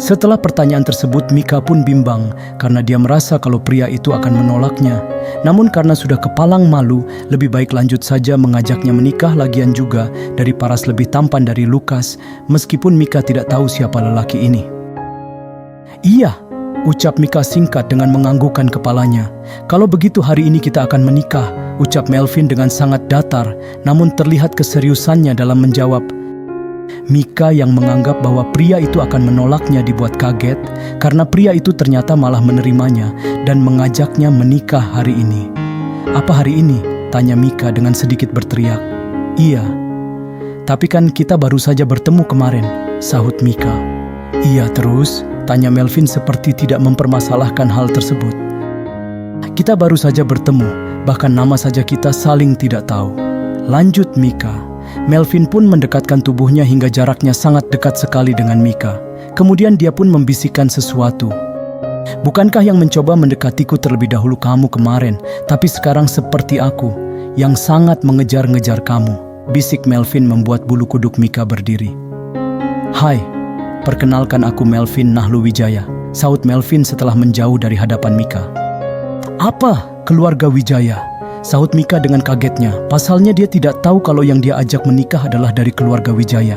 Setelah pertanyaan tersebut, Mika pun bimbang karena dia merasa kalau pria itu akan menolaknya. Namun karena sudah kepalang malu, lebih baik lanjut saja mengajaknya menikah lagian juga dari paras lebih tampan dari Lukas, meskipun Mika tidak tahu siapa lelaki ini. "Iya," ucap Mika singkat dengan menganggukkan kepalanya. "Kalau begitu hari ini kita akan menikah," ucap Melvin dengan sangat datar, namun terlihat keseriusannya dalam menjawab. Mika yang menganggap bahwa pria itu akan menolaknya dibuat kaget karena pria itu ternyata malah menerimanya dan mengajaknya menikah hari ini. "Apa hari ini?" tanya Mika dengan sedikit berteriak. "Iya." "Tapi kan kita baru saja bertemu kemarin," sahut Mika. "Iya terus?" tanya Melvin seperti tidak mempermasalahkan hal tersebut. "Kita baru saja bertemu, bahkan nama saja kita saling tidak tahu," lanjut Mika. Melvin pun mendekatkan tubuhnya hingga jaraknya sangat dekat sekali dengan Mika. Kemudian dia pun membisikkan sesuatu. "Bukankah yang mencoba mendekatiku terlebih dahulu kamu kemarin, tapi sekarang seperti aku, yang sangat mengejar-ngejar kamu," bisik Melvin membuat bulu kuduk Mika berdiri. "Hai, perkenalkan aku Melvin Nahluwijaya," sahut Melvin setelah menjauh dari hadapan Mika. "Apa? Keluarga Wijaya?" sahut Mika dengan kagetnya. Pasalnya dia tidak tahu kalau yang dia ajak menikah adalah dari keluarga Wijaya.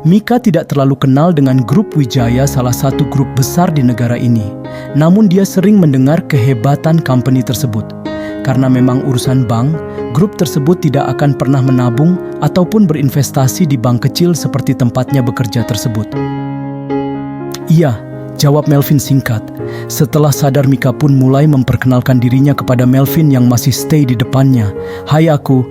Mika tidak terlalu kenal dengan grup Wijaya, salah satu grup besar di negara ini. Namun dia sering mendengar kehebatan company tersebut. Karena memang urusan bank, grup tersebut tidak akan pernah menabung ataupun berinvestasi di bank kecil seperti tempatnya bekerja tersebut. "Iya," jawab Melvin singkat. Setelah sadar, Mika pun mulai memperkenalkan dirinya kepada Melvin yang masih stay di depannya. "Hai aku,"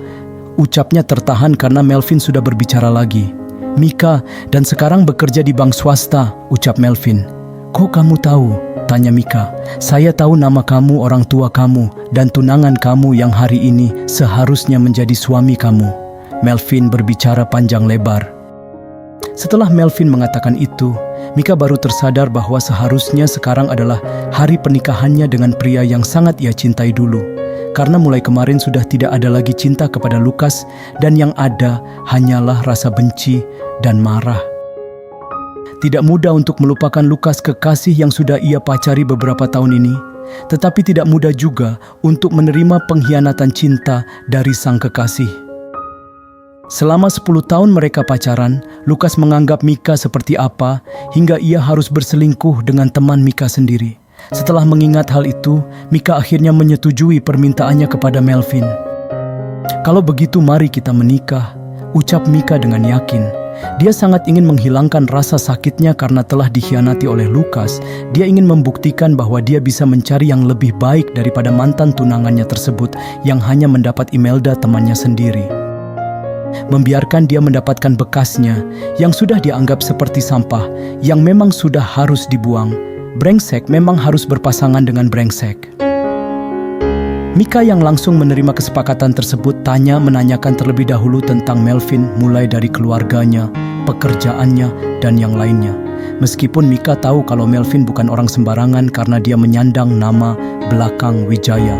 ucapnya tertahan karena Melvin sudah berbicara lagi. "Mika, dan sekarang bekerja di bank swasta," ucap Melvin. "Kok kamu tahu?" tanya Mika. "Saya tahu nama kamu, orang tua kamu, dan tunangan kamu yang hari ini seharusnya menjadi suami kamu," Melvin berbicara panjang lebar. Setelah Melvin mengatakan itu, Mika baru tersadar bahwa seharusnya sekarang adalah hari pernikahannya dengan pria yang sangat ia cintai dulu. Karena mulai kemarin sudah tidak ada lagi cinta kepada Lukas dan yang ada hanyalah rasa benci dan marah. Tidak mudah untuk melupakan Lukas, kekasih yang sudah ia pacari beberapa tahun ini, tetapi tidak mudah juga untuk menerima pengkhianatan cinta dari sang kekasih. Selama 10 tahun mereka pacaran, Lukas menganggap Mika seperti apa hingga ia harus berselingkuh dengan teman Mika sendiri. Setelah mengingat hal itu, Mika akhirnya menyetujui permintaannya kepada Melvin. "Kalau begitu mari kita menikah," ucap Mika dengan yakin. Dia sangat ingin menghilangkan rasa sakitnya karena telah dikhianati oleh Lukas. Dia ingin membuktikan bahwa dia bisa mencari yang lebih baik daripada mantan tunangannya tersebut yang hanya mendapat Imelda, temannya sendiri. Membiarkan dia mendapatkan bekasnya yang sudah dianggap seperti sampah, yang memang sudah harus dibuang. Brengsek memang harus berpasangan dengan brengsek. Mika yang langsung menerima kesepakatan tersebut menanyakan terlebih dahulu tentang Melvin, mulai dari keluarganya, pekerjaannya, dan yang lainnya. Meskipun Mika tahu kalau Melvin bukan orang sembarangan karena dia menyandang nama belakang Wijaya.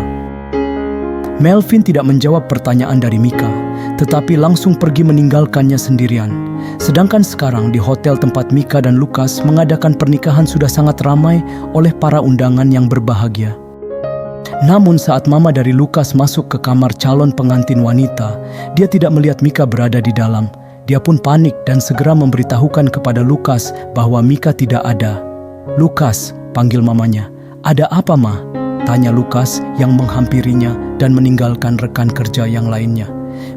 Melvin tidak menjawab pertanyaan dari Mika, tetapi langsung pergi meninggalkannya sendirian. Sedangkan sekarang di hotel tempat Mika dan Lukas mengadakan pernikahan sudah sangat ramai oleh para undangan yang berbahagia. Namun saat mama dari Lukas masuk ke kamar calon pengantin wanita, dia tidak melihat Mika berada di dalam. Dia pun panik dan segera memberitahukan kepada Lukas bahwa Mika tidak ada. "Lukas," panggil mamanya. "Ada apa, Ma?" tanya Lukas yang menghampirinya dan meninggalkan rekan kerja yang lainnya.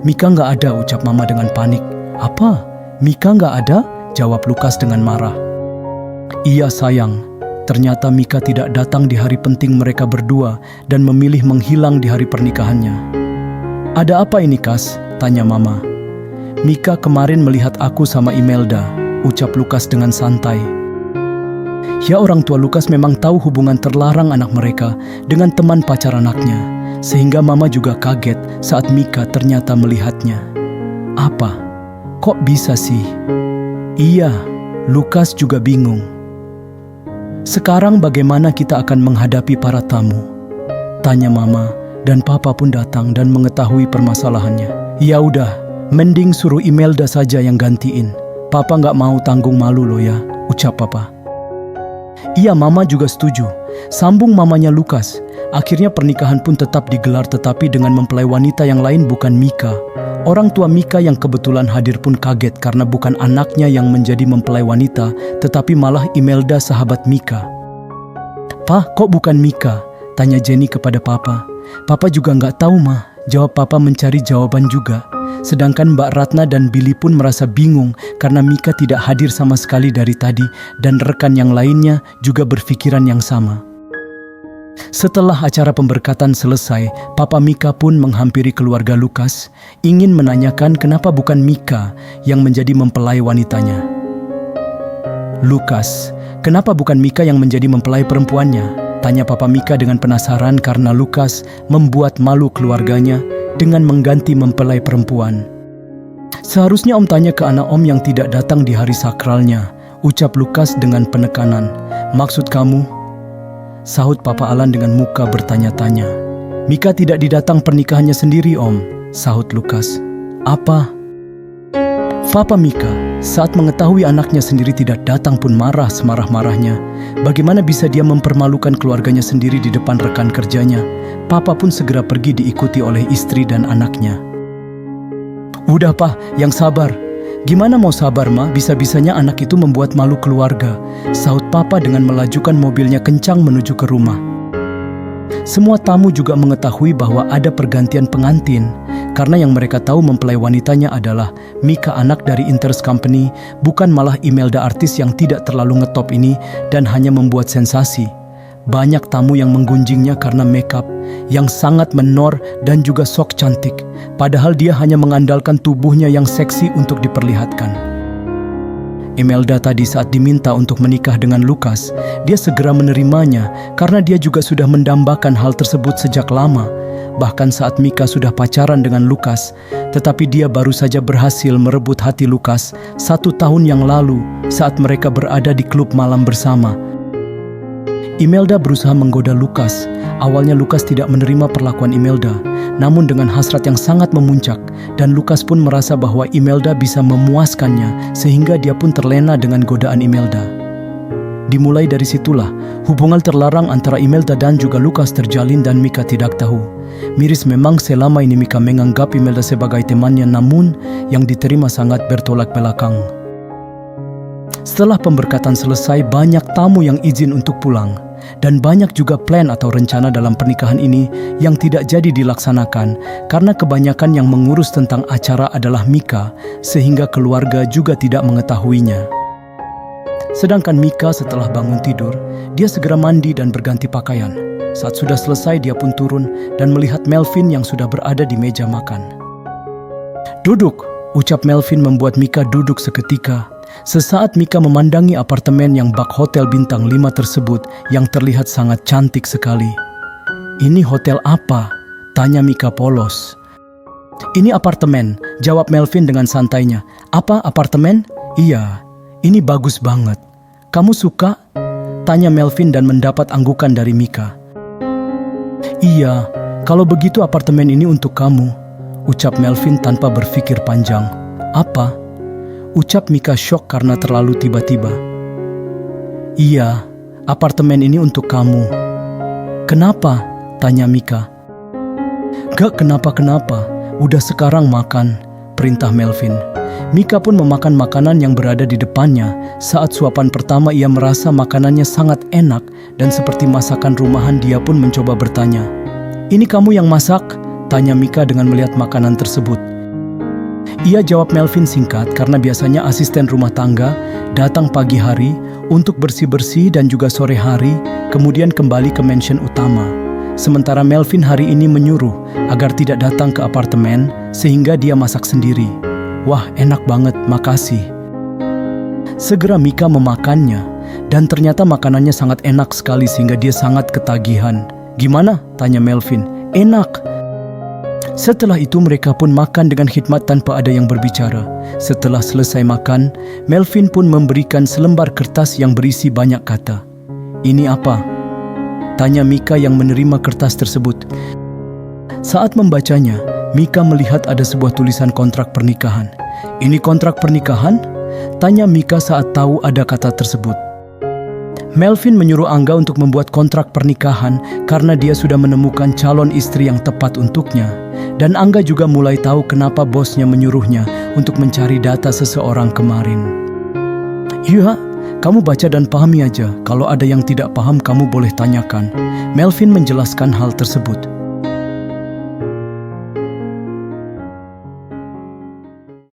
"Mika nggak ada," ucap mama dengan panik. "Apa? Mika nggak ada?" jawab Lukas dengan marah. "Iya sayang, ternyata Mika tidak datang di hari penting mereka berdua dan memilih menghilang di hari pernikahannya." "Ada apa ini, Kas?" tanya mama. "Mika kemarin melihat aku sama Imelda," ucap Lukas dengan santai. Ya, orang tua Lukas memang tahu hubungan terlarang anak mereka dengan teman pacar anaknya. sehingga Mama juga kaget saat Mika ternyata melihatnya. Apa? Kok bisa sih? Iya, Lukas juga bingung. Sekarang bagaimana kita akan menghadapi para tamu? Tanya Mama, dan Papa pun datang dan mengetahui permasalahannya. Ya udah, mending suruh Imelda saja yang gantiin. Papa nggak mau tanggung malu loh ya, ucap Papa. Iya, Mama juga setuju. Sambung mamanya Lukas. Akhirnya pernikahan pun tetap digelar, tetapi dengan mempelai wanita yang lain, bukan Mika. Orang tua Mika yang kebetulan hadir pun kaget karena bukan anaknya yang menjadi mempelai wanita, tetapi malah Imelda, sahabat Mika. "Pak, kok bukan Mika?" tanya Jenny kepada Papa. "Papa juga nggak tahu, Mah," jawab Papa mencari jawaban juga. Sedangkan Mbak Ratna dan Billy pun merasa bingung karena Mika tidak hadir sama sekali dari tadi, dan rekan yang lainnya juga berpikiran yang sama. Setelah acara pemberkatan selesai, Papa Mika pun menghampiri keluarga Lukas, ingin menanyakan kenapa bukan Mika yang menjadi mempelai wanitanya. "Lukas, kenapa bukan Mika yang menjadi mempelai perempuannya?" tanya Papa Mika dengan penasaran karena Lukas membuat malu keluarganya dengan mengganti mempelai perempuan. "Seharusnya Om tanya ke anak Om yang tidak datang di hari sakralnya," ucap Lukas dengan penekanan. "Maksud kamu?" sahut Papa Alan dengan muka bertanya-tanya. "Mika tidak didatang pernikahannya sendiri, Om," sahut Lukas. "Apa?" Papa Mika saat mengetahui anaknya sendiri tidak datang pun marah semarah-marahnya. Bagaimana bisa dia mempermalukan keluarganya sendiri di depan rekan kerjanya? Papa pun segera pergi diikuti oleh istri dan anaknya. "Udah, Pak, yang sabar." "Gimana mau sabar, Ma? Bisa-bisanya anak itu membuat malu keluarga," sahut Papa dengan melajukan mobilnya kencang menuju ke rumah. Semua tamu juga mengetahui bahwa ada pergantian pengantin, karena yang mereka tahu mempelai wanitanya adalah Mika, anak dari Interest Company, bukan malah Imelda, artis yang tidak terlalu ngetop ini dan hanya membuat sensasi. Banyak tamu yang menggunjingnya karena makeup yang sangat menor dan juga sok cantik, padahal dia hanya mengandalkan tubuhnya yang seksi untuk diperlihatkan. Imelda tadi saat diminta untuk menikah dengan Lukas, dia segera menerimanya karena dia juga sudah mendambakan hal tersebut sejak lama. Bahkan saat Mika sudah pacaran dengan Lukas, tetapi dia baru saja berhasil merebut hati Lukas 1 tahun yang lalu saat mereka berada di klub malam bersama. Imelda berusaha menggoda Lukas. Awalnya Lukas tidak menerima perlakuan Imelda, namun dengan hasrat yang sangat memuncak, dan Lukas pun merasa bahwa Imelda bisa memuaskannya, sehingga dia pun terlena dengan godaan Imelda. Dimulai dari situlah, hubungan terlarang antara Imelda dan juga Lukas terjalin dan Mika tidak tahu. Miris memang selama ini Mika menganggap Imelda sebagai temannya, namun yang diterima sangat bertolak belakang. Setelah pemberkatan selesai, banyak tamu yang izin untuk pulang. Dan banyak juga plan atau rencana dalam pernikahan ini yang tidak jadi dilaksanakan karena kebanyakan yang mengurus tentang acara adalah Mika, sehingga keluarga juga tidak mengetahuinya. Sedangkan Mika setelah bangun tidur, dia segera mandi dan berganti pakaian. Saat sudah selesai, dia pun turun dan melihat Melvin yang sudah berada di meja makan. "Duduk," ucap Melvin membuat Mika duduk seketika. Sesaat Mika memandangi apartemen yang bak hotel bintang 5 tersebut yang terlihat sangat cantik sekali. "Ini hotel apa?" tanya Mika polos. "Ini apartemen," jawab Melvin dengan santainya. "Apa, apartemen?" "Iya, ini bagus banget. Kamu suka?" tanya Melvin dan mendapat anggukan dari Mika. "Iya, kalau begitu apartemen ini untuk kamu," ucap Melvin tanpa berpikir panjang. "Apa?" ucap Mika syok karena terlalu tiba-tiba. "Iya, apartemen ini untuk kamu." "Kenapa?" tanya Mika. "Gak kenapa-kenapa, udah sekarang makan," perintah Melvin. Mika pun memakan makanan yang berada di depannya. Saat suapan pertama ia merasa makanannya sangat enak dan seperti masakan rumahan. Dia pun mencoba bertanya, "Ini kamu yang masak?" tanya Mika dengan melihat makanan tersebut. "Iya," jawab Melvin singkat, karena biasanya asisten rumah tangga datang pagi hari untuk bersih-bersih dan juga sore hari, kemudian kembali ke mansion utama. Sementara Melvin hari ini menyuruh agar tidak datang ke apartemen sehingga dia masak sendiri. "Wah, enak banget, makasih." Segera Mika memakannya dan ternyata makanannya sangat enak sekali sehingga dia sangat ketagihan. "Gimana?" tanya Melvin. Enak. Setelah itu mereka pun makan dengan khidmat tanpa ada yang berbicara. Setelah selesai makan, Melvin pun memberikan selembar kertas yang berisi banyak kata. "Ini apa?" tanya Mika yang menerima kertas tersebut. Saat membacanya, Mika melihat ada sebuah tulisan kontrak pernikahan. "Ini kontrak pernikahan?" tanya Mika saat tahu ada kata tersebut. Melvin menyuruh Angga untuk membuat kontrak pernikahan karena dia sudah menemukan calon istri yang tepat untuknya. Dan Angga juga mulai tahu kenapa bosnya menyuruhnya untuk mencari data seseorang kemarin. "Iya, kamu baca dan pahami aja. Kalau ada yang tidak paham kamu boleh tanyakan." Melvin menjelaskan hal tersebut.